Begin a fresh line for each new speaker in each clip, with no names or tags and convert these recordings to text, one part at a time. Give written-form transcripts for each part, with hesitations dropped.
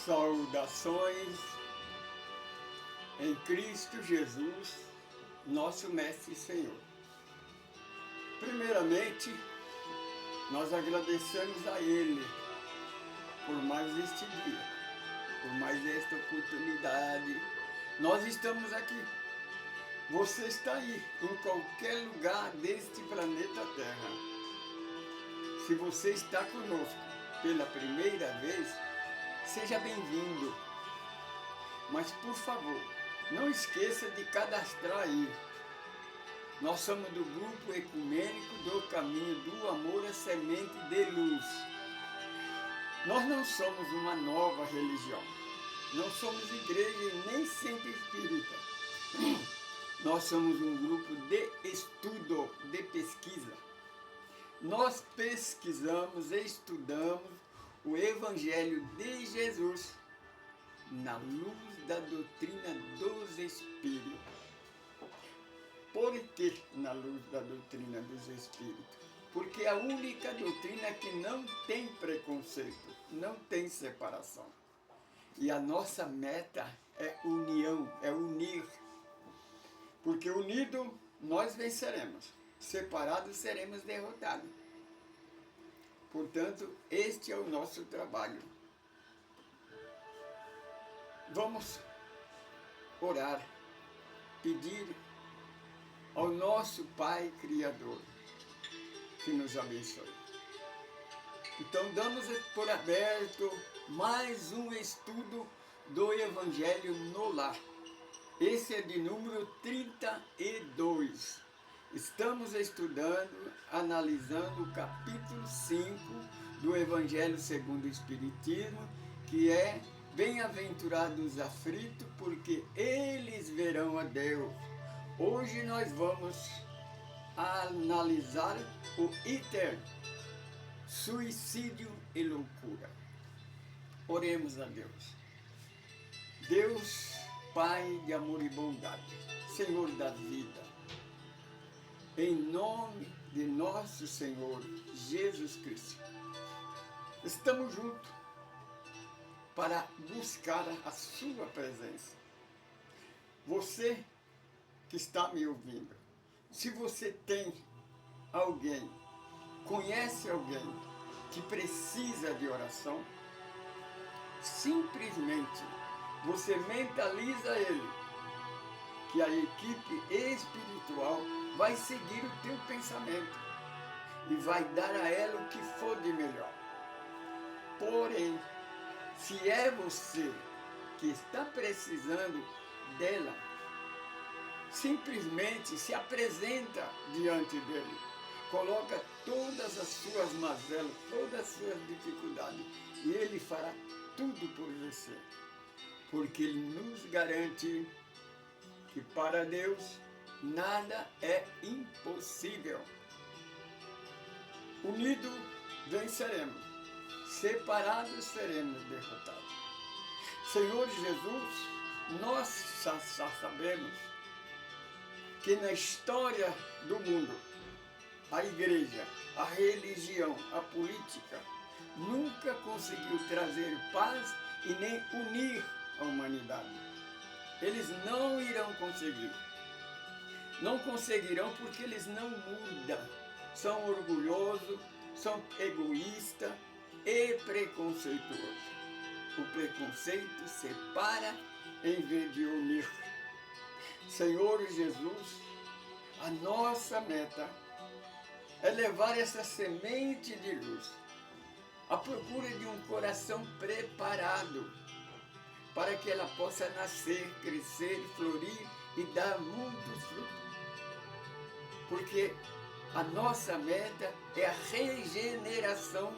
Saudações em Cristo Jesus, nosso Mestre e Senhor. Primeiramente, nós agradecemos a Ele por mais este dia, por mais esta oportunidade. Nós estamos aqui. Você está aí, em qualquer lugar deste planeta Terra. Se você está conosco pela primeira vez, seja bem-vindo. Mas, por favor, não esqueça de cadastrar aí. Nós somos do grupo ecumênico do Caminho do Amor, a Semente de Luz. Nós não somos uma nova religião. Não somos igreja e nem sempre espírita. Nós somos um grupo de estudo, de pesquisa. Nós pesquisamos e estudamos o Evangelho de Jesus na luz da doutrina dos Espíritos. Por que na luz da doutrina dos Espíritos? Porque é a única doutrina que não tem preconceito, não tem separação. E a nossa meta é união, é unir. Porque unido nós venceremos, separados seremos derrotados. Portanto, este é o nosso trabalho. Vamos orar, pedir ao nosso Pai Criador que nos abençoe. Então, damos por aberto mais um estudo do Evangelho no Lar. Esse é de número 32. Estamos estudando, analisando o capítulo 5 do Evangelho segundo o Espiritismo, que é Bem-aventurados os aflitos, porque eles verão a Deus. Hoje nós vamos analisar o item suicídio e loucura. Oremos a Deus. Deus, Pai de amor e bondade, Senhor da vida, em nome de nosso Senhor Jesus Cristo, estamos juntos para buscar a sua presença. Você que está me ouvindo, se você tem alguém, conhece alguém que precisa de oração, simplesmente você mentaliza ele, que a equipe espiritual vai seguir o teu pensamento e vai dar a ela o que for de melhor. Porém, se é você que está precisando dela, simplesmente se apresenta diante dele, coloca todas as suas mazelas, todas as suas dificuldades, e ele fará tudo por você, porque ele nos garante que para Deus nada é impossível. Unidos venceremos, separados seremos derrotados. Senhor Jesus, nós já sabemos que na história do mundo, a igreja, a religião, a política, nunca conseguiu trazer paz e nem unir a humanidade. Eles não irão conseguir. Não conseguirão porque eles não mudam. São orgulhosos, são egoístas e preconceituosos. O preconceito separa em vez de unir. Senhor Jesus, a nossa meta é levar essa semente de luz à procura de um coração preparado para que ela possa nascer, crescer, florir e dar muitos frutos. Porque a nossa meta é a regeneração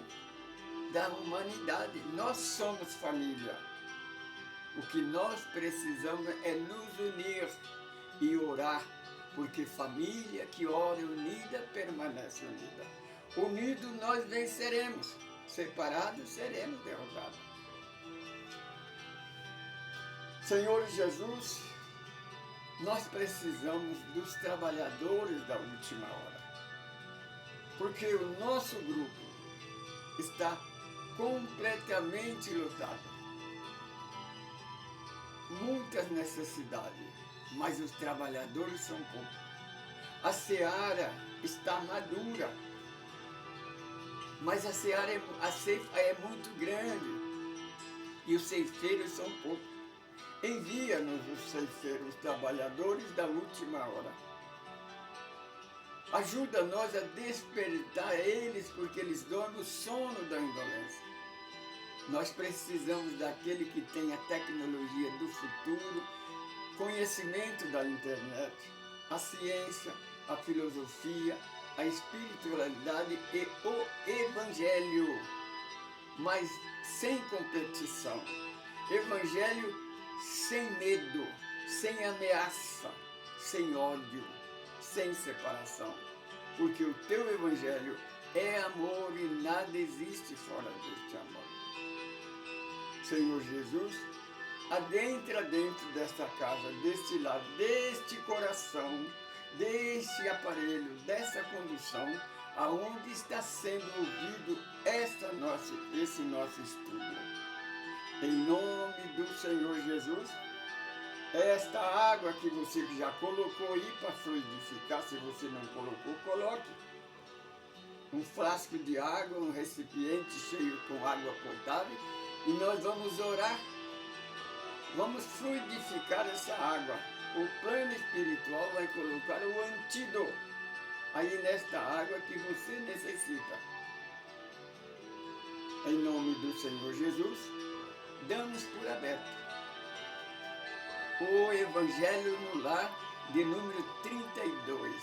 da humanidade. Nós somos família. O que nós precisamos é nos unir e orar, porque família que ora unida permanece unida. Unidos nós venceremos, separados seremos derrotados. Senhor Jesus, nós precisamos dos trabalhadores da última hora, porque o nosso grupo está completamente lotado. muitas necessidades, mas os trabalhadores são poucos. A seara está madura, mas a ceifa é muito grande e os ceifeiros são poucos. Envia-nos os ceifeiros, os trabalhadores da última hora. Ajuda-nos a despertar eles, porque eles dormem o sono da indolência. Nós precisamos daquele que tem a tecnologia do futuro, conhecimento da internet, a ciência, a filosofia, a espiritualidade e o evangelho, mas sem competição. Evangelho sem medo, sem ameaça, sem ódio, sem separação. Porque o teu evangelho é amor e nada existe fora deste amor. Senhor Jesus, adentra dentro desta casa, deste lar, deste coração, deste aparelho, dessa condução, aonde está sendo ouvido esse nosso estudo. Em nome do Senhor Jesus, esta água que você já colocou aí para fluidificar, se você não colocou, coloque. Um frasco de água, um recipiente cheio com água potável, e nós vamos orar. Vamos fluidificar essa água. O plano espiritual vai colocar o antídoto aí nesta água que você necessita. Em nome do Senhor Jesus, damos por aberto o Evangelho no Lar de número 32.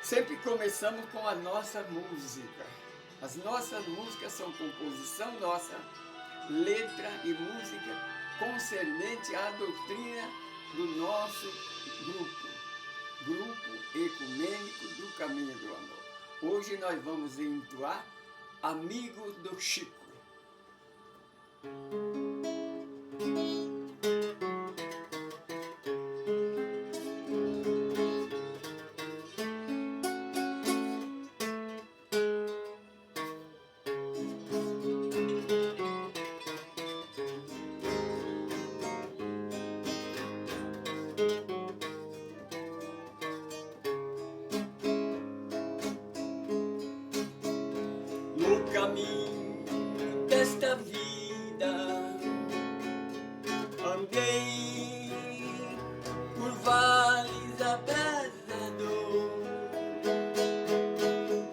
Sempre começamos com a nossa música. As nossas músicas são composição nossa, letra e música concernente à doutrina do nosso grupo ecumênico do Caminho do Amor. Hoje nós vamos entoar Amigos do Chico. No caminho desta vida andei por vales abrasador,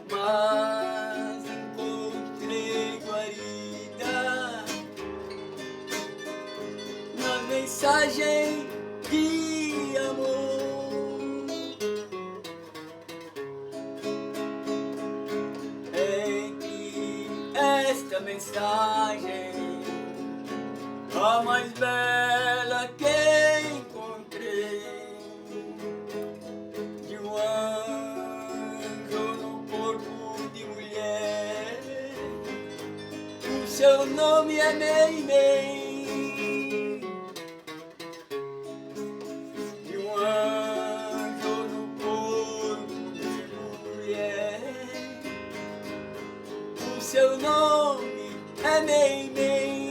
mas encontrei guarida na mensagem de amor. Esta mensagem, a mais bela que encontrei, de um anjo no corpo de mulher. O seu nome é Meimei, de um anjo no corpo de mulher. O seu nome é Meimei.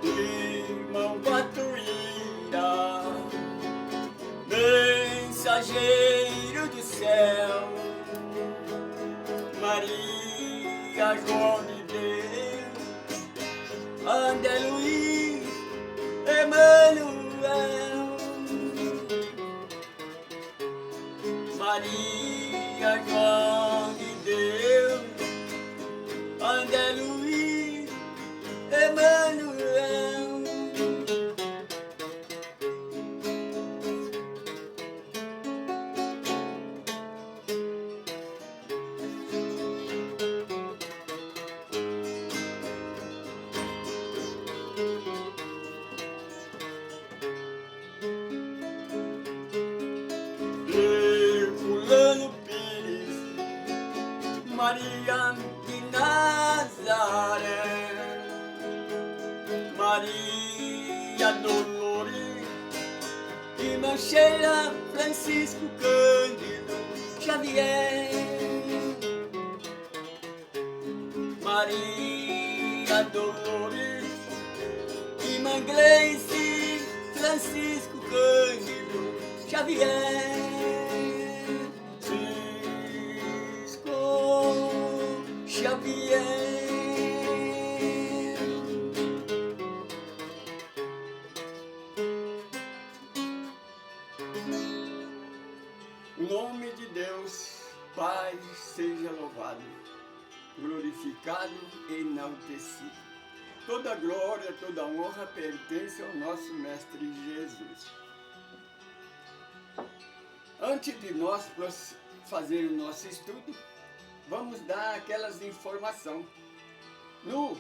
Irmão Batuíra, mensageiro do céu, Maria, João de Deus, André Luiz, Emmanuel. Maria, João de Deus, André Luiz, Emmanuel. Fulano Pires, Maria de Nazaré, Sheila, Francisco Cândido Xavier, Maria Dolores, irmã Gleice, Francisco Cândido Xavier, Francisco Xavier. O nome de Deus, Pai, seja louvado, glorificado e enaltecido. Toda glória, toda honra pertence ao nosso Mestre Jesus. Antes de nós fazer o nosso estudo, vamos dar aquelas informações. No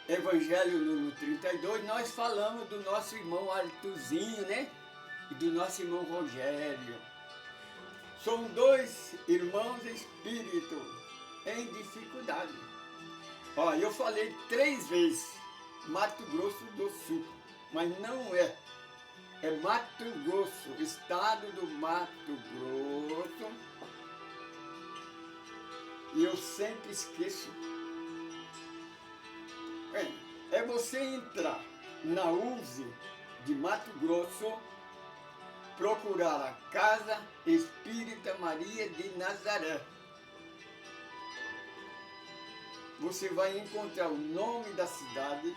Evangelho número 32, nós falamos do nosso irmão Arthurzinho, né? E do nosso irmão Rogério. São dois irmãos espírito em dificuldade. Ó, eu falei 3 vezes Mato Grosso do Sul, mas não é. É Mato Grosso, estado do Mato Grosso. E eu sempre esqueço. É você entrar na USE de Mato Grosso, procurar a Casa Espírita Maria de Nazaré. Você vai encontrar o nome da cidade,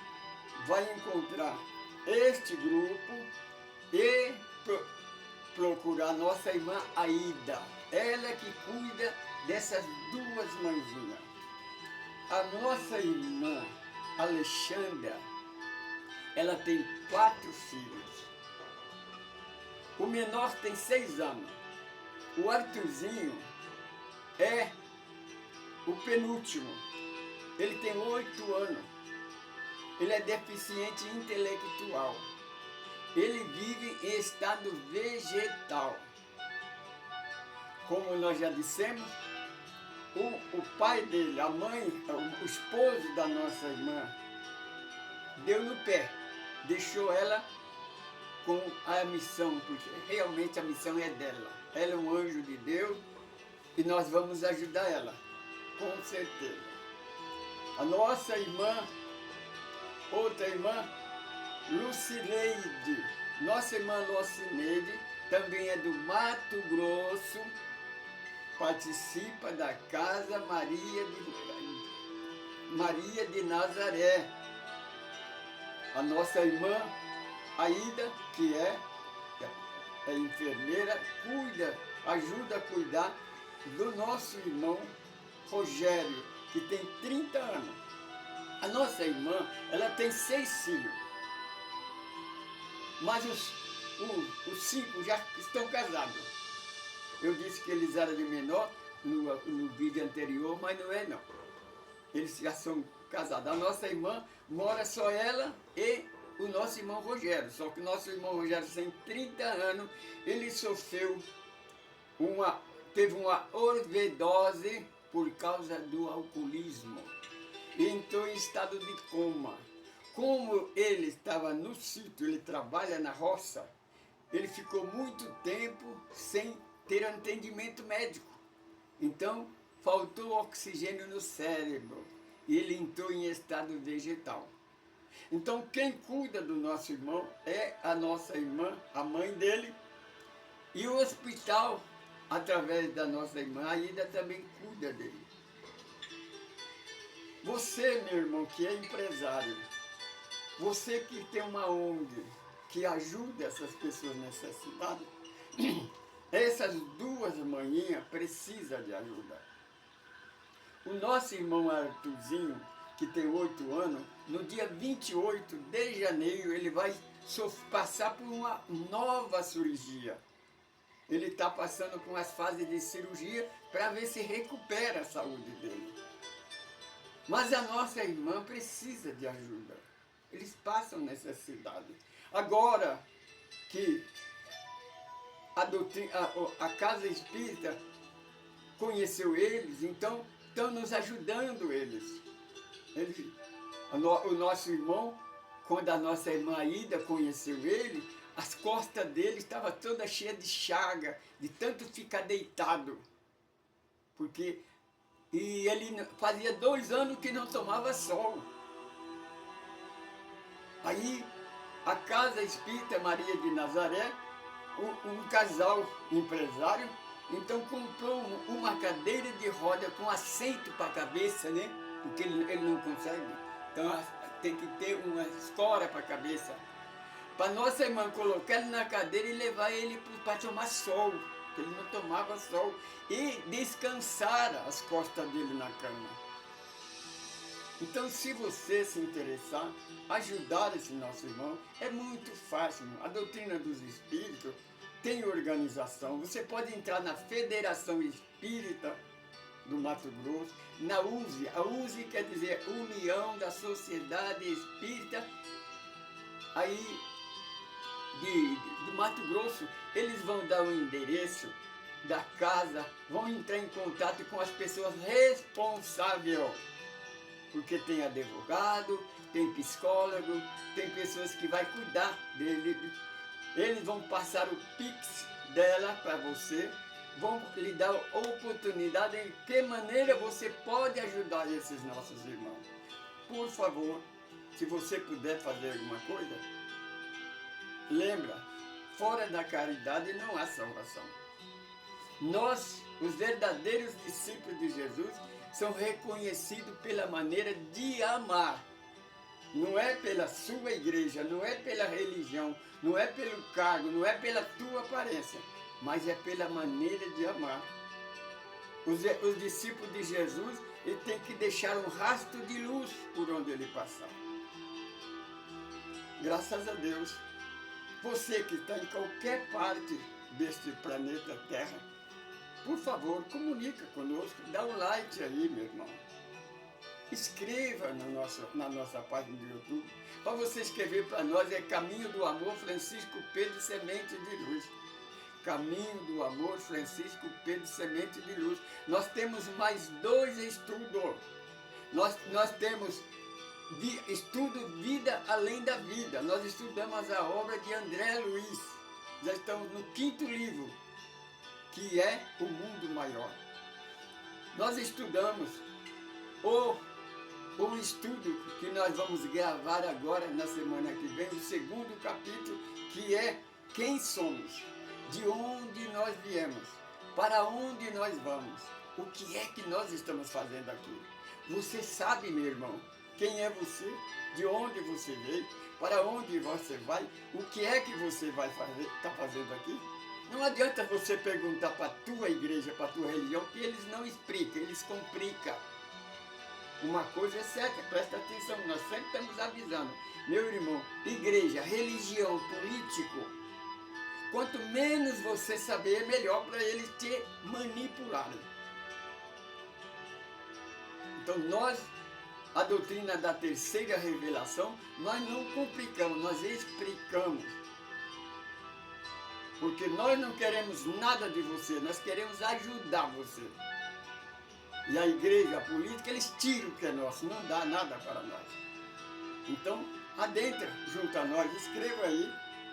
vai encontrar este grupo e procurar nossa irmã Aida. Ela que cuida dessas 2 mãezinhas. A nossa irmã Alexandra, ela tem 4 filhos. O menor tem 6 anos. O Arthurzinho é o penúltimo. Ele tem 8 anos. Ele é deficiente intelectual. Ele vive em estado vegetal. Como nós já dissemos, o pai dele, a mãe, o esposo da nossa irmã, deu no pé. Deixou ela com a missão, porque realmente a missão é dela. Ela é um anjo de Deus e nós vamos ajudar ela, com certeza. A nossa irmã, outra irmã, Lucileide, nossa irmã Lucileide, também é do Mato Grosso, participa da Casa Maria de Nazaré. A nossa irmã Aida, que é enfermeira, ajuda a cuidar do nosso irmão Rogério, que tem 30 anos. A nossa irmã, ela tem 6 filhos, mas os 5 já estão casados. Eu disse que eles eram de menor no vídeo anterior, mas não é não. Eles já são casados. A nossa irmã mora só ela e o nosso irmão Rogério. Só que o nosso irmão Rogério tem 30 anos, ele teve uma overdose por causa do alcoolismo. E entrou em estado de coma. Como ele estava no sítio, ele trabalha na roça, ele ficou muito tempo sem ter atendimento médico. Então, faltou oxigênio no cérebro e ele entrou em estado vegetal. Então, quem cuida do nosso irmão é a nossa irmã, a mãe dele, e o hospital, através da nossa irmã Aida, também cuida dele. Você, meu irmão, que é empresário, você que tem uma ONG que ajuda essas pessoas necessitadas, essas 2 manhinhas precisam de ajuda. O nosso irmão Arthurzinho, que tem 8 anos, no dia 28 de janeiro, ele vai passar por uma nova cirurgia. Ele está passando por umas fases de cirurgia para ver se recupera a saúde dele. Mas a nossa irmã precisa de ajuda. Eles passam necessidade. Agora que a Casa Espírita conheceu eles, então estão nos ajudando eles. O nosso irmão quando a nossa irmã Aida conheceu ele, as costas dele estavam todas cheias de chaga, de tanto ficar deitado. Porque ele fazia 2 anos que não tomava sol. Aí, a Casa Espírita Maria de Nazaré, um casal empresário, então comprou uma cadeira de roda com assento para a cabeça, né? Porque ele não consegue. Então tem que ter uma escora para a cabeça. Para nossa irmã colocar ele na cadeira e levar ele para tomar sol, porque ele não tomava sol. E descansar as costas dele na cama. Então, se você se interessar, ajudar esse nosso irmão, é muito fácil. A doutrina dos espíritos tem organização. Você pode entrar na Federação Espírita do Mato Grosso, na USE. A USE quer dizer União da Sociedade Espírita aí de Mato Grosso. Eles vão dar o endereço da casa, vão entrar em contato com as pessoas responsáveis. Porque tem advogado, tem psicólogo, tem pessoas que vão cuidar dele. Eles vão passar o Pix dela para você, vão lhe dar a oportunidade em que maneira você pode ajudar esses nossos irmãos. Por favor, se você puder fazer alguma coisa, lembra, fora da caridade não há salvação. Nós, os verdadeiros discípulos de Jesus, são reconhecidos pela maneira de amar. Não é pela sua igreja, não é pela religião, não é pelo cargo, não é pela tua aparência, mas é pela maneira de amar. Os discípulos de Jesus, ele tem que deixar um rastro de luz por onde ele passar. Graças a Deus. Você que está em qualquer parte deste planeta Terra, por favor, comunica conosco, dá um like aí, meu irmão. Inscreva na nossa página do YouTube. Para você escrever para nós é Caminho do Amor Francisco Pedro Semente de Luz. Caminho do Amor Francisco Pedro Semente de Luz. Nós temos mais 2 estudos. Nós temos estudo Vida Além da Vida. Nós estudamos a obra de André Luiz. Já estamos no 5º livro, que é O Mundo Maior. Nós estudamos o estudo que nós vamos gravar agora na semana que vem, o 2º capítulo, que é Quem Somos, de onde nós viemos, para onde nós vamos, o que é que nós estamos fazendo aqui. Você sabe, meu irmão, quem é você, de onde você veio, para onde você vai, o que é que você vai fazer, está fazendo aqui? Não adianta você perguntar para a tua igreja, para a tua religião, que eles não explicam, eles complicam. Uma coisa é certa, presta atenção, nós sempre estamos avisando. Meu irmão, igreja, religião, político, quanto menos você saber, é melhor para eles te manipularem. Então nós, a doutrina da terceira revelação, nós não complicamos, nós explicamos. Porque nós não queremos nada de você, nós queremos ajudar você. E a igreja, a política, eles tiram o que é nosso, não dá nada para nós. Então, adentra junto a nós, escreva aí,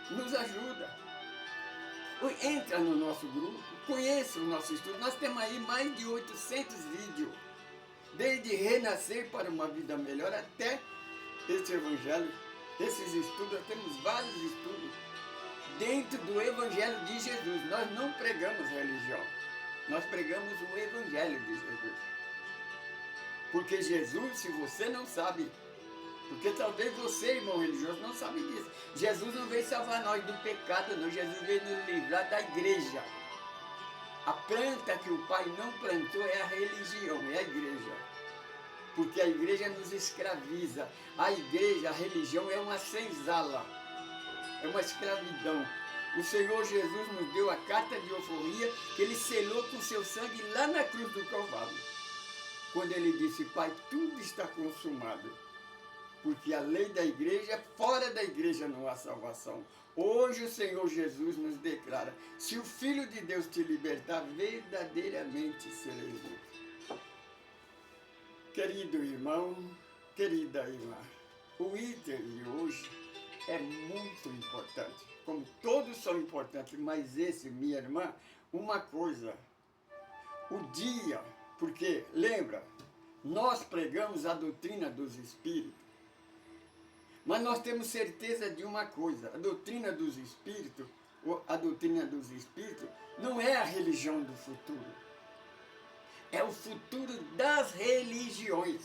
nos ajuda. Entra no nosso grupo, conheça o nosso estudo. Nós temos aí mais de 800 vídeos, desde renascer para uma vida melhor até este evangelho. Esses estudos, nós temos vários estudos dentro do evangelho de Jesus. Nós não pregamos religião, nós pregamos o evangelho de Jesus. Porque Jesus, se você não sabe, porque talvez você, irmão religioso, não sabe disso. Jesus não veio salvar nós do pecado, não. Jesus veio nos livrar da igreja. A planta que o Pai não plantou é a religião, é a igreja. Porque a igreja nos escraviza. A igreja, a religião é uma senzala, é uma escravidão. O Senhor Jesus nos deu a carta de alforria que Ele selou com seu sangue lá na cruz do Calvário. Quando Ele disse, Pai, tudo está consumado. Porque a lei da igreja, fora da igreja não há salvação. Hoje o Senhor Jesus nos declara, se o Filho de Deus te libertar, verdadeiramente sereis livres. Querido irmão, querida irmã, o item de hoje é muito importante. Como todos são importantes, mas esse, minha irmã, uma coisa, o dia, porque, lembra, nós pregamos a doutrina dos Espíritos, mas nós temos certeza de uma coisa, a doutrina dos Espíritos não é a religião do futuro, é o futuro das religiões.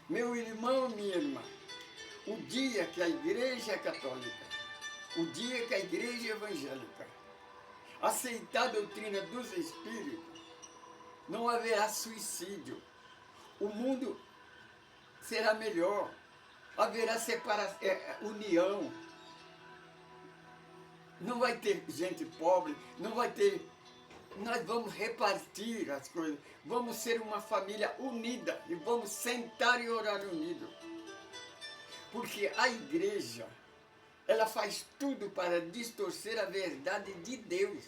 Meu irmão, minha irmã, o dia que a Igreja Católica, o dia que a Igreja Evangélica aceitar a doutrina dos Espíritos, não haverá suicídio. O mundo será melhor. Haverá união. Não vai ter gente pobre, não vai ter... Nós vamos repartir as coisas. Vamos ser uma família unida e vamos sentar e orar unido. Porque a igreja, ela faz tudo para distorcer a verdade de Deus.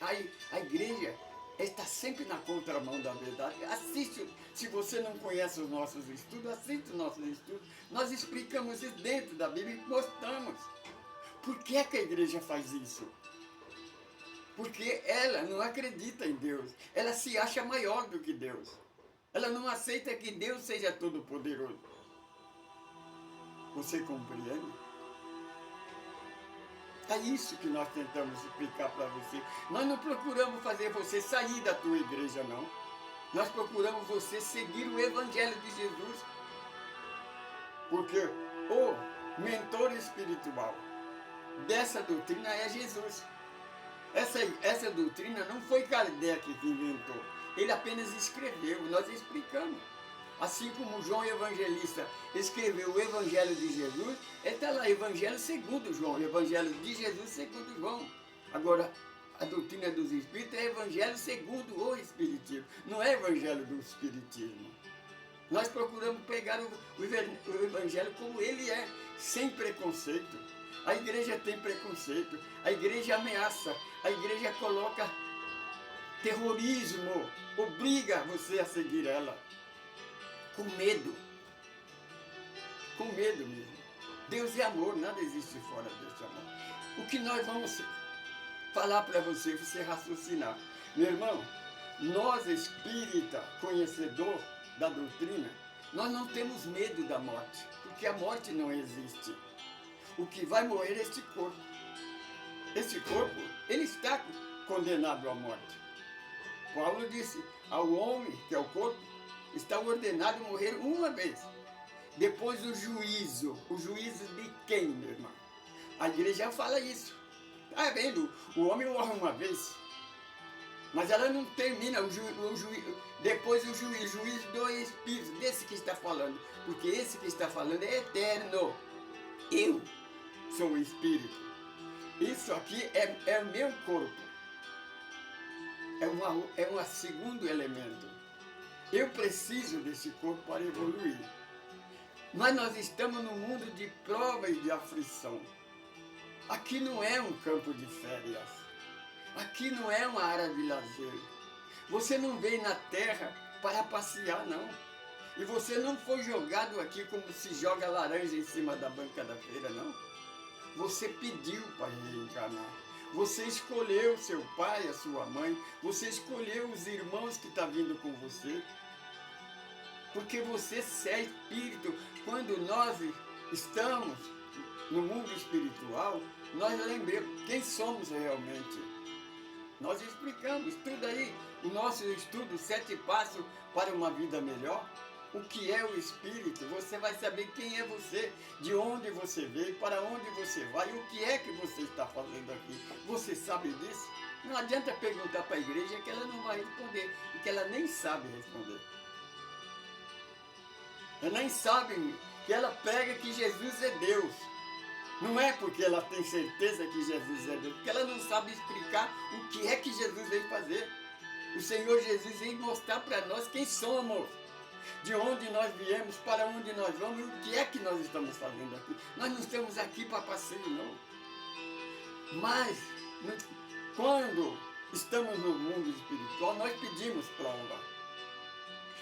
A igreja está sempre na contramão da verdade. Assiste, se você não conhece os nossos estudos, assiste os nossos estudos. Nós explicamos isso dentro da Bíblia e mostramos. Por que é que a igreja faz isso? Porque ela não acredita em Deus. Ela se acha maior do que Deus. Ela não aceita que Deus seja todo-poderoso. Você compreende? É isso que nós tentamos explicar para você. Nós não procuramos fazer você sair da tua igreja, não. Nós procuramos você seguir o Evangelho de Jesus. Porque o mentor espiritual dessa doutrina é Jesus. Essa doutrina não foi Kardec que inventou. Ele apenas escreveu, nós explicamos. Assim como João Evangelista escreveu o Evangelho de Jesus, está lá, Evangelho segundo João, Evangelho de Jesus segundo João. Agora, a doutrina dos Espíritos é Evangelho segundo o Espiritismo, não é Evangelho do Espiritismo. Nós procuramos pegar o Evangelho como ele é, sem preconceito. A igreja tem preconceito, a igreja ameaça, a igreja coloca terrorismo, obriga você a seguir ela. Com medo mesmo. Deus é amor, nada existe fora desse amor. O que nós vamos falar para você raciocinar. Meu irmão, nós espírita, conhecedor da doutrina, nós não temos medo da morte, porque a morte não existe. O que vai morrer é este corpo. Este corpo, ele está condenado à morte. Paulo disse, ao homem, que é o corpo, está ordenado a morrer uma vez. Depois o juízo de quem, meu irmão? A igreja fala isso. Está vendo? O homem morre uma vez. Mas ela não termina, depois o juízo do Espírito, desse que está falando. Porque esse que está falando é eterno. Eu sou o Espírito. Isso aqui é o meu corpo. É um segundo elemento. Eu preciso desse corpo para evoluir. Mas nós estamos num mundo de prova e de aflição. Aqui não é um campo de férias. Aqui não é uma área de lazer. Você não veio na terra para passear, não. E você não foi jogado aqui como se joga laranja em cima da banca da feira, não. Você pediu para reencarnar. Você escolheu seu pai, a sua mãe. Você escolheu os irmãos que estão vindo com você. Porque você é espírito. Quando nós estamos no mundo espiritual, nós lembramos quem somos realmente. Nós explicamos tudo aí. O nosso estudo, 7 passos para uma vida melhor. O que é o espírito? Você vai saber quem é você, de onde você veio, para onde você vai, o que é que você está fazendo aqui. Você sabe disso? Não adianta perguntar para a igreja que ela não vai responder, porque ela nem sabe responder. Ela nem sabe que ela prega que Jesus é Deus. Não é porque ela tem certeza que Jesus é Deus, porque ela não sabe explicar o que é que Jesus veio fazer. O Senhor Jesus veio mostrar para nós quem somos, de onde nós viemos, para onde nós vamos e o que é que nós estamos fazendo aqui. Nós não estamos aqui para passeio, não. Mas, quando estamos no mundo espiritual, nós pedimos prova.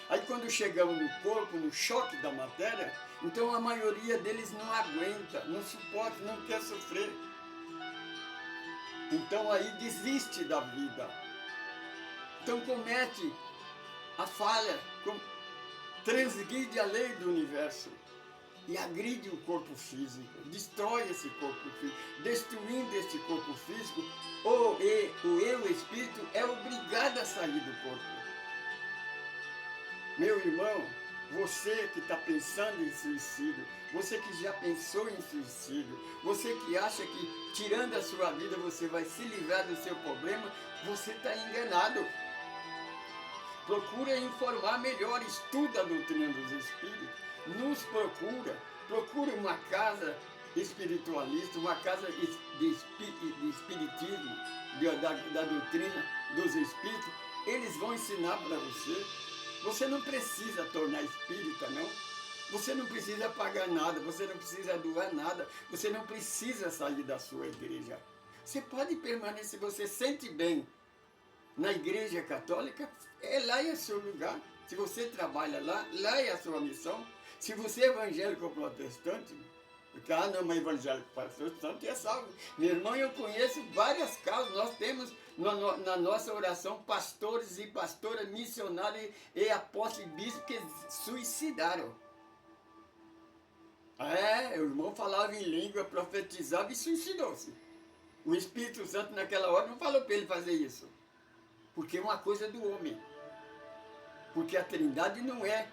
Aí quando chegamos no corpo, no choque da matéria, Então a maioria deles não aguenta, não suporta, não quer sofrer. Então aí desiste da vida. Então comete a falha, transgride a lei do universo e agride o corpo físico, destrói esse corpo físico. Destruindo este corpo físico, o eu espírito é obrigado a sair do corpo. Meu irmão, você que está pensando em suicídio, você que já pensou em suicídio, você que acha que tirando a sua vida você vai se livrar do seu problema, você está enganado. Procura informar melhor, estuda a doutrina dos espíritos, nos procura uma casa espiritualista, uma casa de espiritismo, da doutrina dos espíritos, eles vão ensinar para você. Você não precisa tornar espírita, não. Você não precisa pagar nada, você não precisa doar nada, você não precisa sair da sua igreja. Você pode permanecer, se você sente bem na igreja católica, lá é seu lugar. Se você trabalha lá é a sua missão. Se você é evangélico ou protestante, porque não, mas evangélico protestante é salvo. Meu irmão, eu conheço várias causas. Nós temos na nossa oração pastores e pastoras, missionários e apóstolos e bispos que suicidaram. O irmão falava em língua, profetizava e suicidou-se. O Espírito Santo naquela hora não falou para ele fazer isso. Porque é uma coisa do homem. Porque a Trindade não é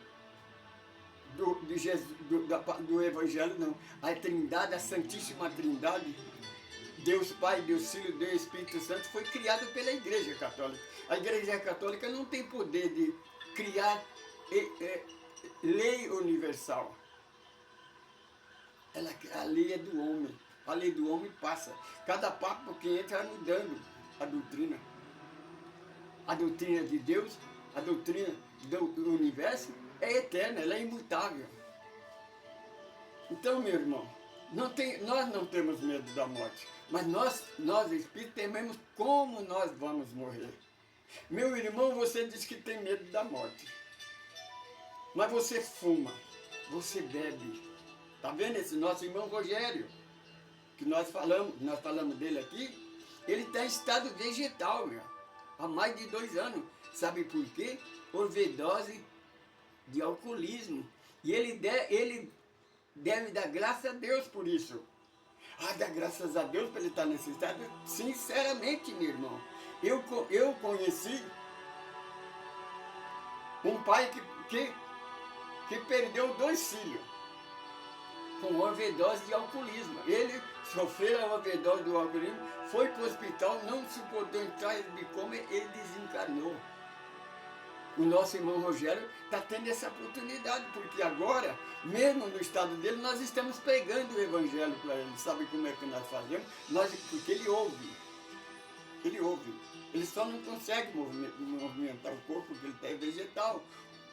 do Evangelho, não. A Trindade, a Santíssima Trindade, Deus Pai, Deus Filho, Deus Espírito Santo, foi criado pela Igreja Católica. A Igreja Católica não tem poder de criar lei universal. A lei é do homem. A lei do homem passa. Cada papo que entra vai mudando a doutrina. A doutrina de Deus, a doutrina do universo é eterna, ela é imutável. Então, meu irmão, nós não temos medo da morte, mas nós espíritos, tememos como nós vamos morrer. Meu irmão, você diz que tem medo da morte, mas você fuma, você bebe. Tá vendo esse nosso irmão Rogério, que nós falamos dele aqui? Ele está em estado vegetal, meu, há mais de 2 anos. Sabe por quê? Overdose de alcoolismo. E ele deve dar graças a Deus por isso. Dá graças a Deus por ele estar nesse estado? Sinceramente, meu irmão, eu conheci um pai que perdeu 2 filhos com overdose de alcoolismo. Ele sofreu a overdose do alcoolismo, foi para o hospital, não suportou entrar de coma, ele desencarnou. O nosso irmão Rogério está tendo essa oportunidade, porque agora, mesmo no estado dele, nós estamos pregando o Evangelho para ele. Sabe como é que nós fazemos? Porque ele ouve. Ele só não consegue movimentar o corpo, porque ele está vegetal.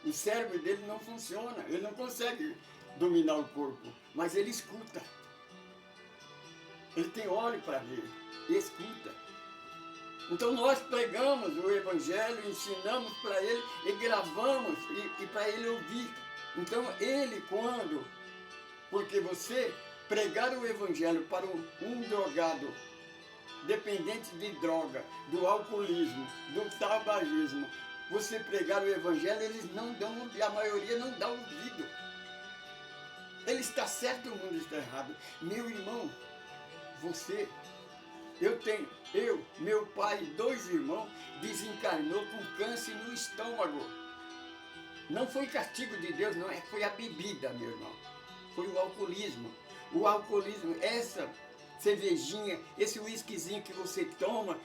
O cérebro dele não funciona, ele não consegue dominar o corpo, mas ele escuta. Ele tem olho para ver, e escuta. Então nós pregamos o Evangelho, ensinamos para ele e gravamos e para ele ouvir. Então porque você pregar o Evangelho para um drogado, dependente de droga, do alcoolismo, do tabagismo, você pregar o Evangelho, eles não dão, a maioria não dá ouvido. Ele está certo, o mundo está errado. Meu irmão, meu pai, 2 irmãos, desencarnou com câncer no estômago. Não foi castigo de Deus, não, foi a bebida, meu irmão. Foi o alcoolismo. O alcoolismo, essa cervejinha, esse uísquezinho que você toma,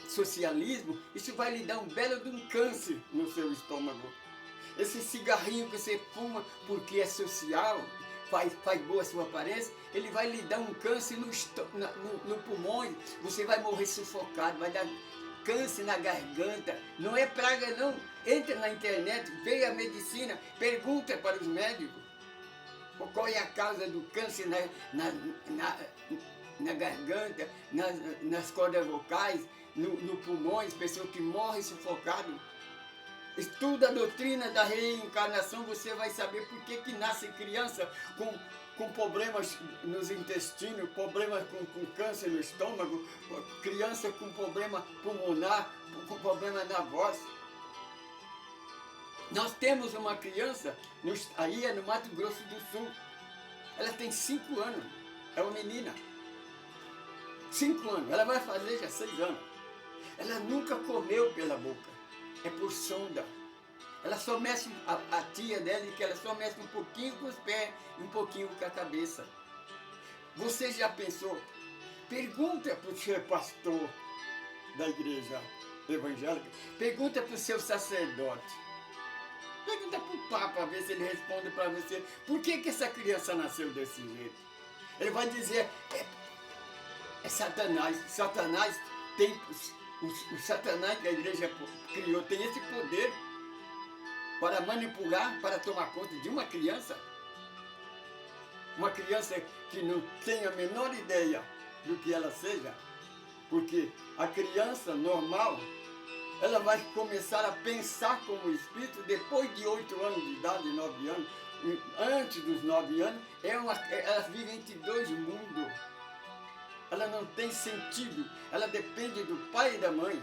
socialismo, isso vai lhe dar um belo de um câncer no seu estômago. Esse cigarrinho que você fuma porque é social, faz boa a sua aparência, ele vai lhe dar um câncer no pulmão, você vai morrer sufocado, vai dar câncer na garganta. Não é praga não, entra na internet, vê a medicina, pergunta para os médicos qual é a causa do câncer na garganta, nas cordas vocais, no pulmões, pessoas que morrem sufocadas. estuda a doutrina da reencarnação, você vai saber por que nasce criança com problemas nos intestinos, problemas com câncer no estômago, criança com problema pulmonar, com problema na voz. Nós temos uma criança, aí é no Mato Grosso do Sul, ela tem 5 anos, é uma menina, 5 anos, ela vai fazer já 6 anos. Ela nunca comeu pela boca, é por sonda. Ela só mexe, a tia dela, que ela só mexe um pouquinho com os pés, um pouquinho com a cabeça. Você já pensou? Pergunta para o seu pastor da igreja evangélica, pergunta para o seu sacerdote, pergunta para o Papa, ver se ele responde para você, por que essa criança nasceu desse jeito? Ele vai dizer, é Satanás. Satanás tem, o Satanás que a igreja criou, tem esse poder para manipular, para tomar conta de uma criança que não tem a menor ideia do que ela seja, porque a criança normal, ela vai começar a pensar como espírito depois de 8 anos de idade, 9 anos, antes dos 9 anos, ela vive entre 2 mundos, ela não tem sentido, ela depende do pai e da mãe,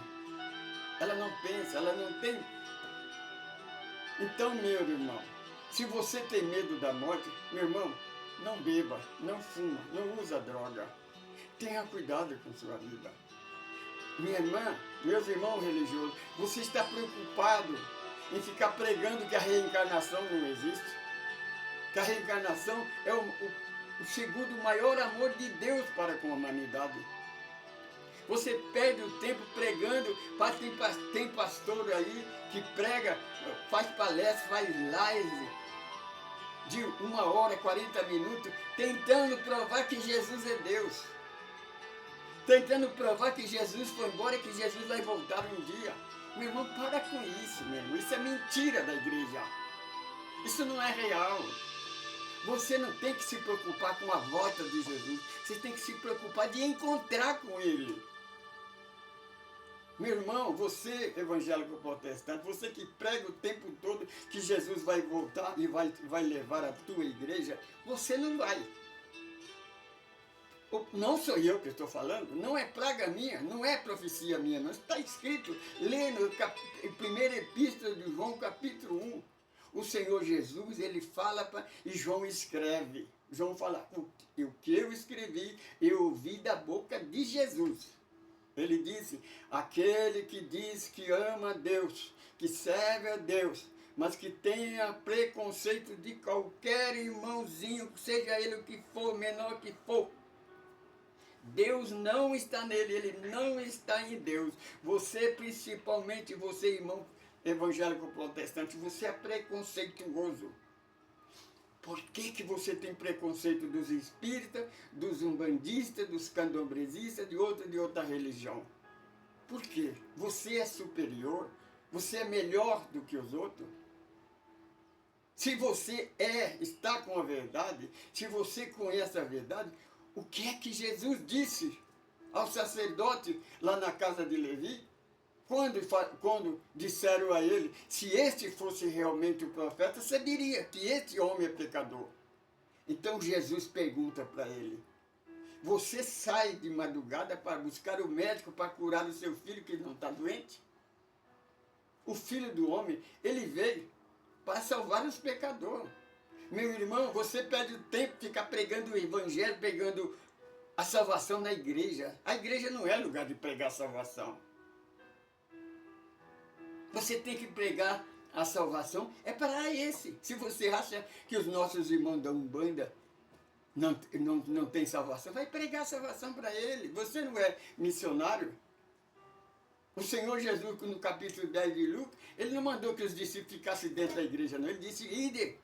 ela não pensa, ela não tem. Então, meu irmão, se você tem medo da morte, meu irmão, não beba, não fuma, não usa droga. Tenha cuidado com sua vida. Minha irmã, meus irmãos religiosos, você está preocupado em ficar pregando que a reencarnação não existe? Que a reencarnação é o segundo maior amor de Deus para com a humanidade. Você perde o tempo pregando, tem pastor aí que prega, faz palestra, faz live de 1 hora, 40 minutos, tentando provar que Jesus é Deus. Tentando provar que Jesus foi embora e que Jesus vai voltar um dia. Meu irmão, para com isso, meu irmão. Isso é mentira da igreja. Isso não é real. Você não tem que se preocupar com a volta de Jesus. Você tem que se preocupar de encontrar com Ele. Meu irmão, você evangélico protestante, você que prega o tempo todo que Jesus vai voltar e vai levar a tua igreja, você não vai. Não sou eu que estou falando, não é praga minha, não é profecia minha, não está escrito, lê no primeira epístola de João, capítulo 1. O Senhor Jesus, ele fala e João escreve. João fala, o que eu escrevi, eu ouvi da boca de Jesus. Ele disse, aquele que diz que ama a Deus, que serve a Deus, mas que tenha preconceito de qualquer irmãozinho, seja ele o que for, menor que for, Deus não está nele, ele não está em Deus. Você, principalmente você, irmão evangélico protestante, você é preconceituoso. Por que você tem preconceito dos espíritas, dos umbandistas, dos candomblessistas, de outra religião? Por quê? Você é superior? Você é melhor do que os outros? Se você está com a verdade, se você conhece a verdade, o que é que Jesus disse ao sacerdote lá na casa de Levi? Quando disseram a ele, se este fosse realmente o profeta, saberia que este homem é pecador. Então Jesus pergunta para ele, você sai de madrugada para buscar o médico para curar o seu filho que não está doente? O Filho do Homem, ele veio para salvar os pecadores. Meu irmão, você perde o tempo de ficar pregando o evangelho, pregando a salvação na igreja. A igreja não é lugar de pregar salvação. Você tem que pregar a salvação, é para esse. Se você acha que os nossos irmãos da Umbanda não tem salvação, vai pregar a salvação para ele. Você não é missionário? O Senhor Jesus, no capítulo 10 de Lucas, ele não mandou que os discípulos ficassem dentro da igreja, não. Ele disse, ide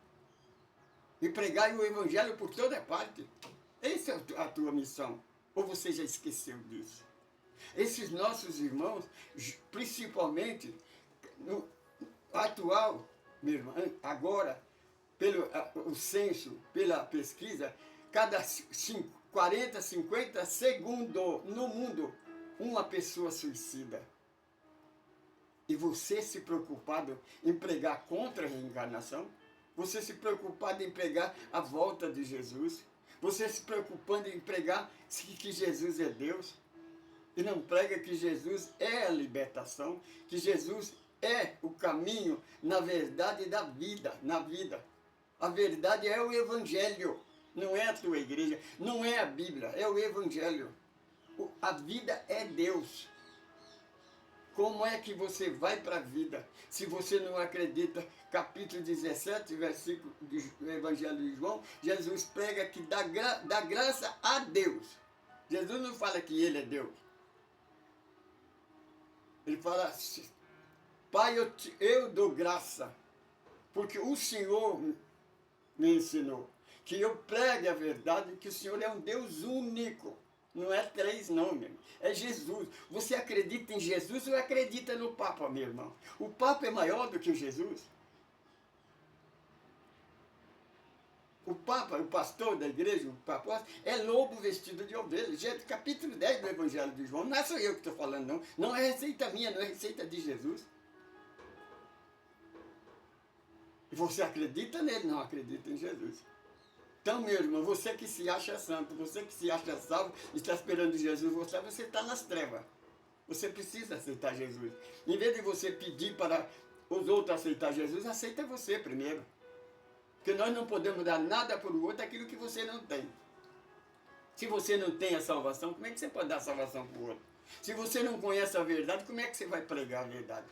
e pregai o evangelho por toda parte. Essa é a tua missão. Ou você já esqueceu disso? Esses nossos irmãos, principalmente no atual, meu irmão, agora, pelo o censo, pela pesquisa, cada 40, 50 segundos no mundo, uma pessoa suicida. E você se preocupado em pregar contra a reencarnação? Você se preocupado em pregar a volta de Jesus? Você se preocupando em pregar que Jesus é Deus? E não prega que Jesus é a libertação, que Jesus é o caminho, na verdade da vida, na vida. A verdade é o Evangelho, não é a tua igreja, não é a Bíblia, é o Evangelho. A vida é Deus. Como é que você vai para a vida se você não acredita? Capítulo 17, versículo do Evangelho de João, Jesus prega que dá graça a Deus. Jesus não fala que ele é Deus. Ele fala assim, Pai, eu dou graça, porque o Senhor me ensinou que eu pregue a verdade, que o Senhor é um Deus único. Não é três não, meu irmão. É Jesus. Você acredita em Jesus ou acredita no Papa, meu irmão? O Papa é maior do que Jesus? O Papa, o pastor da igreja, o Papa, é lobo vestido de ovelha. Gente, capítulo 10 do Evangelho de João. Não é só eu que estou falando, não. Não é receita minha, não é receita de Jesus. E você acredita nele, não acredita em Jesus. Então, meu irmão, você que se acha santo, você que se acha salvo, está esperando Jesus, você está nas trevas. Você precisa aceitar Jesus. Em vez de você pedir para os outros aceitar Jesus, aceita você primeiro. Porque nós não podemos dar nada para o outro aquilo que você não tem. Se você não tem a salvação, como é que você pode dar salvação para o outro? Se você não conhece a verdade, como é que você vai pregar a verdade?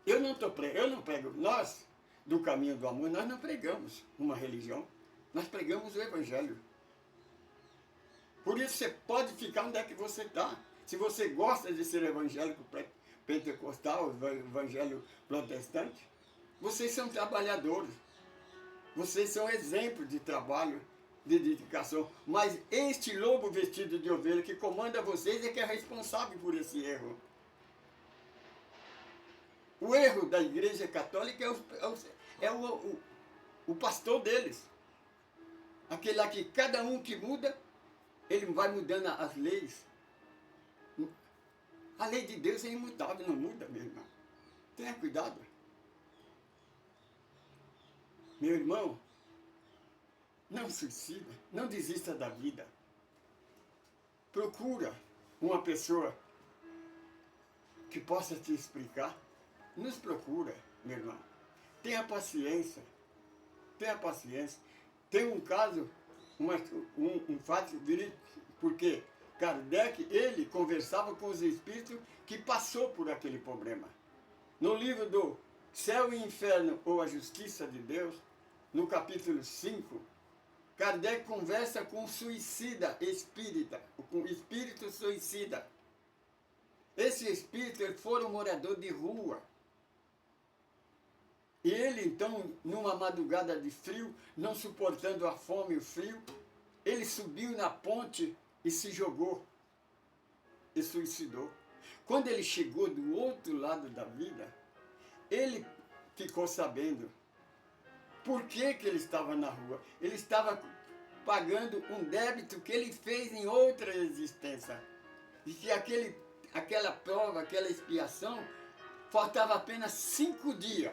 Eu não prego. Nós, do caminho do amor, nós não pregamos uma religião. Nós pregamos o Evangelho. Por isso você pode ficar onde é que você está. Se você gosta de ser evangélico pentecostal, evangelho protestante, vocês são trabalhadores. Vocês são exemplos de trabalho, de dedicação. Mas este lobo vestido de ovelha que comanda vocês é que é responsável por esse erro. O erro da Igreja Católica é o pastor deles. Aquele lá que cada um que muda, ele vai mudando as leis. A lei de Deus é imutável, não muda, meu irmão. Tenha cuidado. Meu irmão, não suicida, não desista da vida. Procura uma pessoa que possa te explicar. Nos procura, meu irmão. Tenha paciência. Tenha paciência. Tem um caso, um fato verídico, porque Kardec, ele conversava com os espíritos que passou por aquele problema. No livro do Céu e Inferno ou a Justiça de Deus, no capítulo 5, Kardec conversa com um suicida espírita, com espírito suicida. Esse espírito, ele foi um morador de rua. E ele, então, numa madrugada de frio, não suportando a fome e o frio, ele subiu na ponte e se jogou. E suicidou. Quando ele chegou do outro lado da vida, ele ficou sabendo por que ele estava na rua. Ele estava pagando um débito que ele fez em outra existência. E que aquela prova, aquela expiação, faltava apenas 5 dias.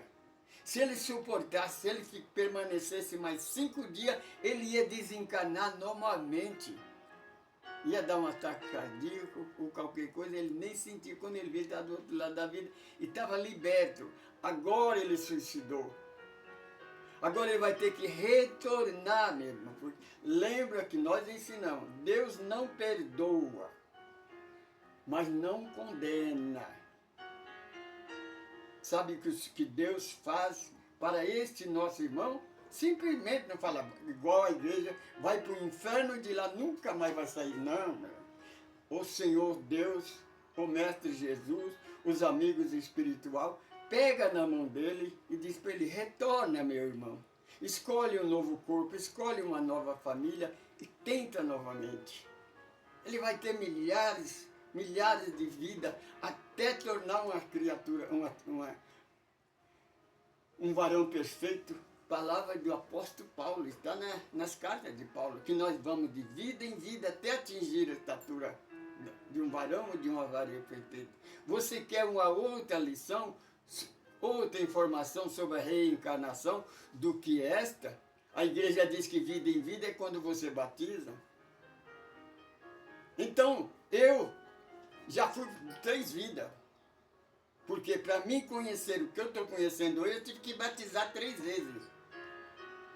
Se ele suportasse, se ele permanecesse mais 5 dias, ele ia desencarnar normalmente. Ia dar um ataque cardíaco ou qualquer coisa, ele nem sentia. Quando ele veio estar do outro lado da vida e estava liberto. Agora ele suicidou. Agora ele vai ter que retornar, meu irmão. Porque lembra que nós ensinamos, Deus não perdoa, mas não condena. Sabe o que Deus faz para este nosso irmão? Simplesmente não fala igual a igreja, vai para o inferno e de lá nunca mais vai sair. Não, meu. O Senhor Deus, o Mestre Jesus, os amigos espirituais, pega na mão dele e diz para ele, retorna, meu irmão. Escolhe um novo corpo, escolhe uma nova família e tenta novamente. Ele vai ter milhares de vidas até tornar uma criatura, um varão perfeito. Palavra do apóstolo Paulo, está nas cartas de Paulo, que nós vamos de vida em vida até atingir a estatura de um varão ou de uma varia perfeita? Você quer uma outra lição, outra informação sobre a reencarnação do que esta? A igreja diz que vida em vida é quando você batiza. Então, eu já fui 3 vidas. Porque para mim conhecer o que eu estou conhecendo hoje, eu tive que batizar 3 vezes.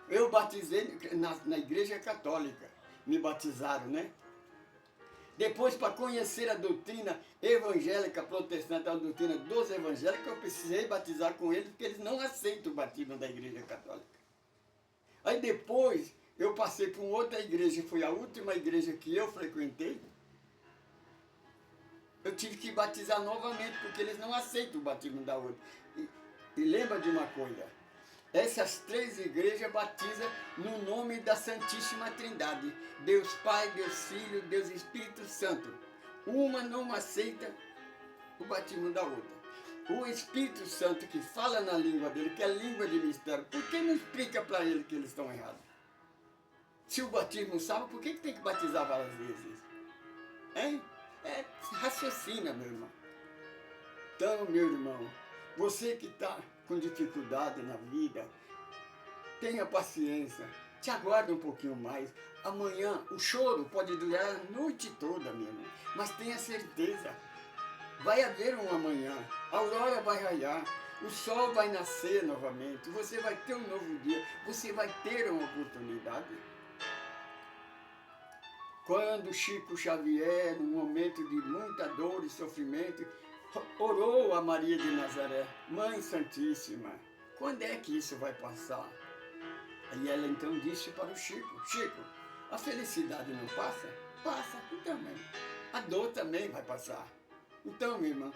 Eu batizei na igreja católica. Me batizaram, né? Depois, para conhecer a doutrina evangélica protestante, a doutrina dos evangélicos, eu precisei batizar com eles, porque eles não aceitam o batismo da igreja católica. Aí depois, eu passei para uma outra igreja, foi a última igreja que eu frequentei. Eu tive que batizar novamente, porque eles não aceitam o batismo da outra. E lembra de uma coisa, essas 3 igrejas batizam no nome da Santíssima Trindade. Deus Pai, Deus Filho, Deus Espírito Santo. Uma não aceita o batismo da outra. O Espírito Santo que fala na língua dele, que é a língua de mistério, por que não explica para ele que eles estão errados? Se o batismo salva, por que tem que batizar várias vezes? Hein? Raciocina, meu irmão. Então, meu irmão, você que está com dificuldade na vida, tenha paciência, te aguarde um pouquinho mais. Amanhã o choro pode durar a noite toda, meu irmão, mas tenha certeza, vai haver um amanhã, a aurora vai raiar, o sol vai nascer novamente, você vai ter um novo dia, você vai ter uma oportunidade. Quando Chico Xavier, num momento de muita dor e sofrimento, orou a Maria de Nazaré, Mãe Santíssima, quando é que isso vai passar? Aí ela então disse para o Chico, Chico, a felicidade não passa? Passa, então, mesmo. A dor também vai passar. Então, minha irmã,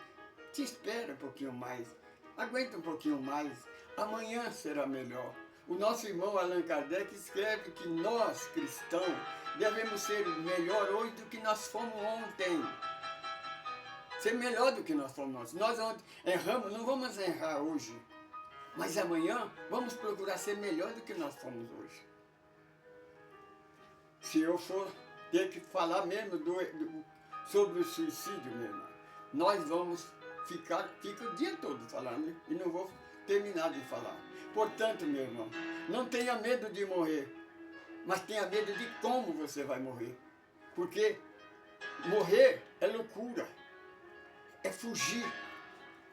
te espera um pouquinho mais, aguenta um pouquinho mais, amanhã será melhor. O nosso irmão Allan Kardec escreve que nós, cristãos, devemos ser melhor hoje do que nós fomos ontem. Ser melhor do que nós fomos ontem. Nós ontem erramos, não vamos errar hoje. Mas amanhã vamos procurar ser melhor do que nós fomos hoje. Se eu for ter que falar mesmo sobre o suicídio, meu irmão, nós vamos fica o dia todo falando e não vou terminar de falar. Portanto, meu irmão, não tenha medo de morrer, mas tenha medo de como você vai morrer. Porque morrer é loucura, é fugir.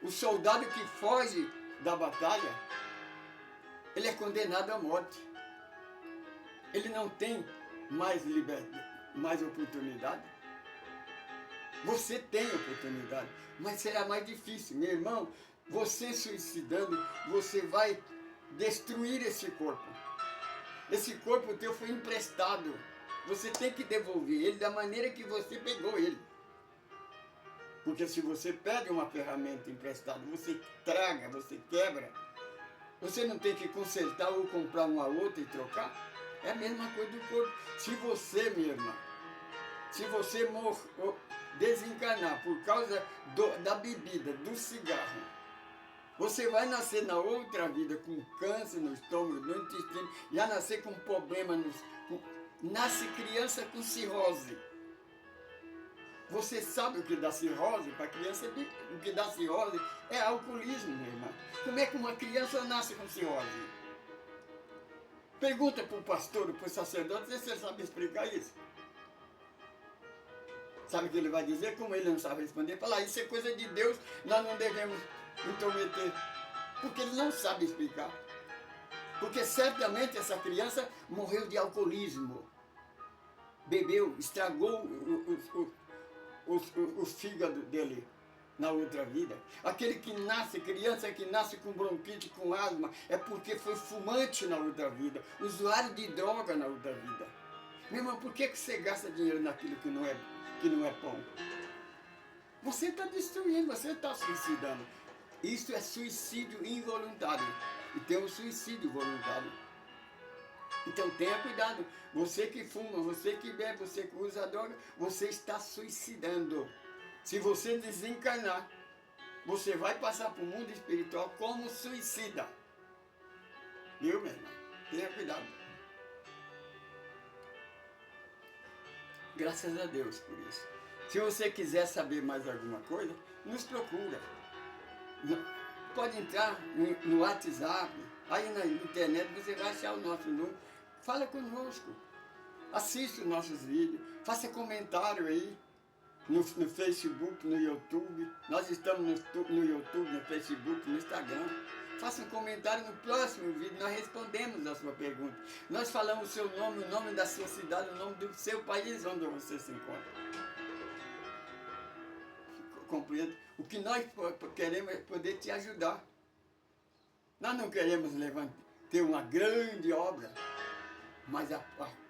O soldado que foge da batalha, ele é condenado à morte. Ele não tem mais liberdade, mais oportunidade. Você tem oportunidade, mas será mais difícil. Meu irmão, você suicidando, você vai destruir esse corpo. Esse corpo teu foi emprestado. Você tem que devolver ele da maneira que você pegou ele. Porque se você pega uma ferramenta emprestada, você traga, você quebra, você não tem que consertar ou comprar uma outra e trocar? É a mesma coisa do corpo. Se você, minha irmã, se você desencarnar por causa da bebida, do cigarro, você vai nascer na outra vida com câncer no estômago, no intestino, já nascer com problema, nasce criança com cirrose. Você sabe o que dá cirrose? Para a criança, o que dá cirrose é alcoolismo, minha irmã. Como é que uma criança nasce com cirrose? Pergunta para o pastor, para o sacerdote, se você sabe explicar isso. Sabe o que ele vai dizer? Como ele não sabe responder, fala, isso é coisa de Deus, nós não devemos intrometer. Porque ele não sabe explicar. Porque certamente essa morreu de alcoolismo. Bebeu, estragou o fígado dele na outra vida. Aquele que nasce, criança que nasce com bronquite, com asma, é porque foi fumante na outra vida, usuário de droga na outra vida. Meu irmão, por que você gasta dinheiro naquilo que não é pão? Você está destruindo, você está suicidando. Isso é suicídio involuntário. E tem um suicídio voluntário. Então tenha cuidado. Você que fuma, você que bebe, você que usa droga, você está suicidando. Se você desencarnar, você vai passar para o mundo espiritual como suicida. Viu, meu irmão? Tenha cuidado. Graças a Deus por isso. Se você quiser saber mais alguma coisa, nos procura. Pode entrar no WhatsApp, aí na internet você vai achar o nosso número. Fala conosco, assista os nossos vídeos, faça comentário aí no Facebook, no YouTube. Nós estamos no YouTube, no Facebook, no Instagram. Faça um comentário no próximo vídeo, nós respondemos a sua pergunta. Nós falamos o seu nome, o nome da sua cidade, o nome do seu país onde você se encontra. Compreendo? O que nós queremos é poder te ajudar. Nós não queremos ter uma grande obra, mas a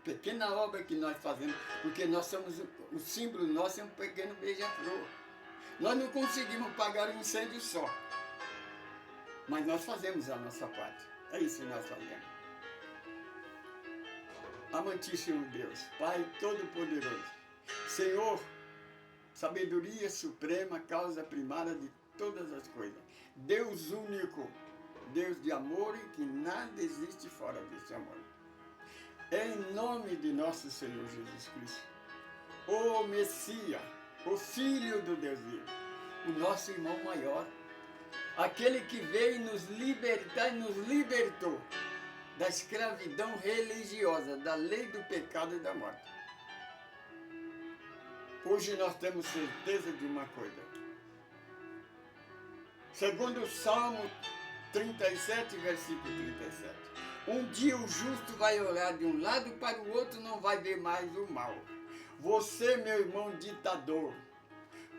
pequena obra que nós fazemos, porque nós somos, o símbolo nosso é um pequeno beija-flor. Nós não conseguimos pagar um incêndio só, mas nós fazemos a nossa parte. É isso que nós fazemos. Amantíssimo Deus, Pai Todo-Poderoso, Senhor, sabedoria suprema, causa primária de todas as coisas. Deus único, Deus de amor e que nada existe fora desse amor. É em nome de nosso Senhor Jesus Cristo, o Messias, o Filho do Deus vivo, o nosso irmão maior, aquele que veio nos libertar e nos libertou da escravidão religiosa, da lei do pecado e da morte. Hoje nós temos certeza de uma coisa. Segundo o Salmo 37, versículo 37. Um dia o justo vai olhar de um lado para o outro, não vai ver mais o mal. Você, meu irmão ditador,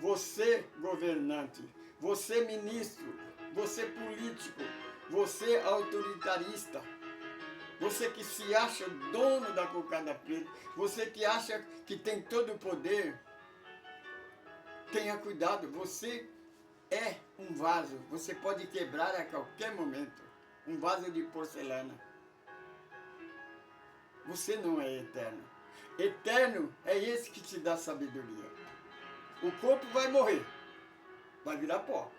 você governante, você ministro, você político, você autoritarista, você que se acha dono da cocada preta, você que acha que tem todo o poder, tenha cuidado, você é um vaso, você pode quebrar a qualquer momento, um vaso de porcelana. Você não é eterno. Eterno é esse que te dá sabedoria. O corpo vai morrer, vai virar pó,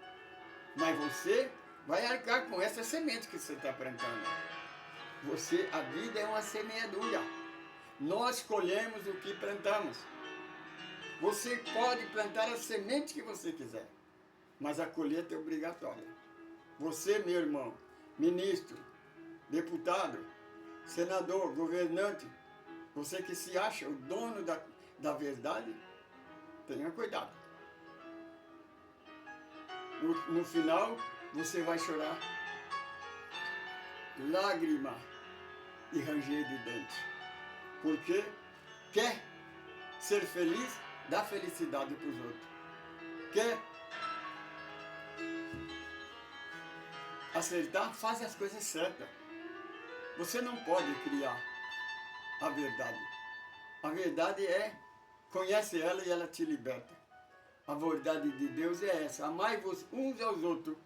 mas você vai arcar com essa semente que você está plantando. A vida é uma semeadura. Nós colhemos o que plantamos. Você pode plantar a semente que você quiser, mas a colheita é obrigatória. Você, meu irmão, ministro, deputado, senador, governante, você que se acha o dono da verdade, tenha cuidado. No final, você vai chorar lágrima e ranger de dente. Porque quer ser feliz, dá felicidade para os outros. Quer acertar, faz as coisas certas. Você não pode criar a verdade. A verdade conhece ela e ela te liberta. A verdade de Deus é essa: amai-vos uns aos outros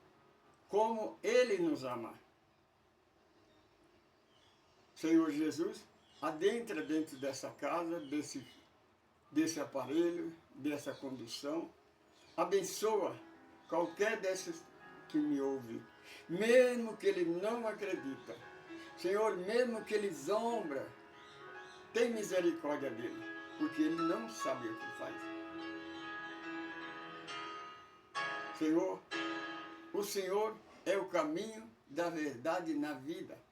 como Ele nos ama. Senhor Jesus, adentra dentro dessa casa, desse aparelho, dessa condução. Abençoa qualquer desses que me ouve, mesmo que ele não acredita. Senhor, mesmo que ele zombra, tem misericórdia dele, porque ele não sabe o que faz. Senhor, o Senhor é o caminho da verdade na vida.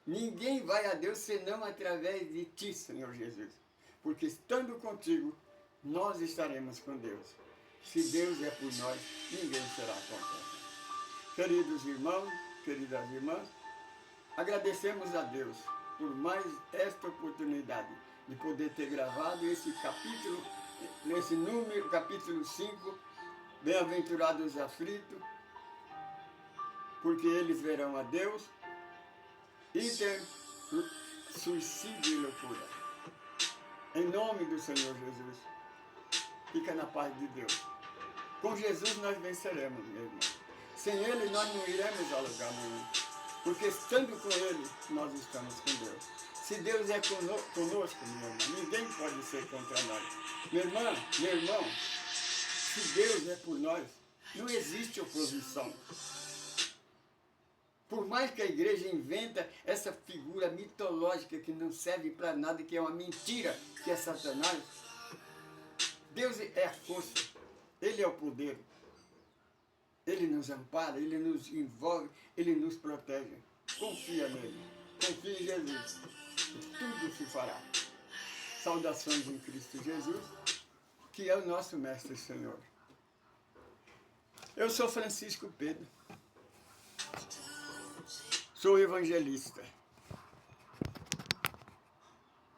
Ninguém vai a Deus senão através de Ti, Senhor Jesus. Porque estando contigo, nós estaremos com Deus. Se Deus é por nós, ninguém será contra nós. Queridos irmãos, queridas irmãs, agradecemos a Deus por mais esta oportunidade de poder ter gravado esse capítulo, nesse número, capítulo 5, Bem-aventurados os aflitos, porque eles verão a Deus. Item, suicídio e loucura. Em nome do Senhor Jesus, fica na paz de Deus. Com Jesus nós venceremos, meu irmão. Sem Ele nós não iremos a lugar nenhum. Porque estando com Ele, nós estamos com Deus. Se Deus é conosco, meu irmão, ninguém pode ser contra nós. Minha irmã, meu irmão, se Deus é por nós, não existe oposição. Por mais que a igreja inventa essa figura mitológica que não serve para nada, que é uma mentira, que é Satanás, Deus é a força, Ele é o poder. Ele nos ampara, Ele nos envolve, Ele nos protege. Confia nele, confia em Jesus. E tudo se fará. Saudações em Cristo Jesus, que é o nosso Mestre e Senhor. Eu sou Francisco Pedro, sou evangelista.